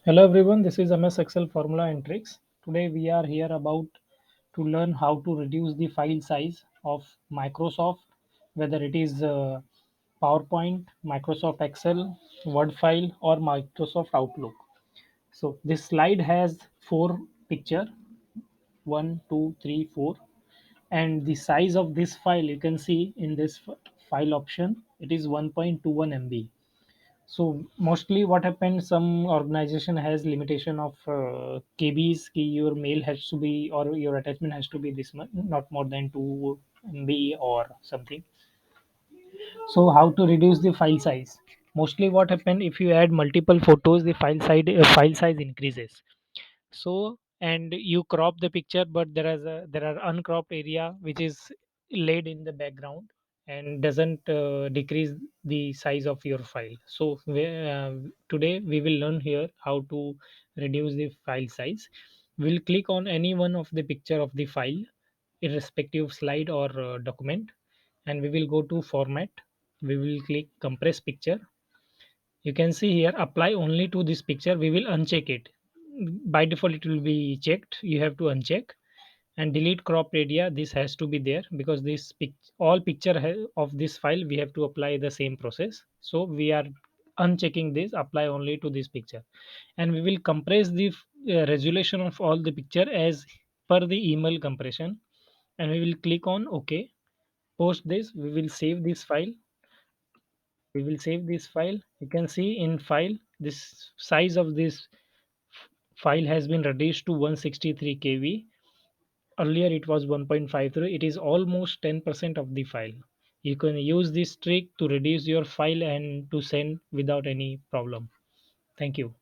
Hello everyone, this is MS Excel Formula and Tricks. Today we are here about to learn how to reduce the file size of Microsoft, whether it is PowerPoint, Microsoft Excel, Word file or Microsoft Outlook. So this slide has four picture, one, two, three, four, and the size of this file you can see in this file option. It is 1.21 MB. So mostly what happens, some organization has limitation of kbs ki your mail has to be or your attachment has to be this much, not more than 2 MB or something. So how to reduce the file size? Mostly what happen, if you add multiple photos, the file size increases. So and you crop the picture, but there are uncropped area which is laid in the background and doesn't decrease the size of your file. So today we will learn here how to reduce the file size. We'll click on any one of the picture of the file, irrespective slide or document, and we will go to format. We will click compress picture. You can see here apply only to this picture. We will uncheck it. By default it will be checked, you have to uncheck. And delete crop area, this has to be there because all picture of this file we have to apply the same process. So we are unchecking this, apply only to this picture. And we will compress the resolution of all the picture as per the email compression, and we will click on OK. Post this, we will save this file. You can see in file this size of this file has been reduced to 163 kb. Earlier it was 1.53. It is almost 10% of the file. You can use this trick to reduce your file and to send without any problem. Thank you.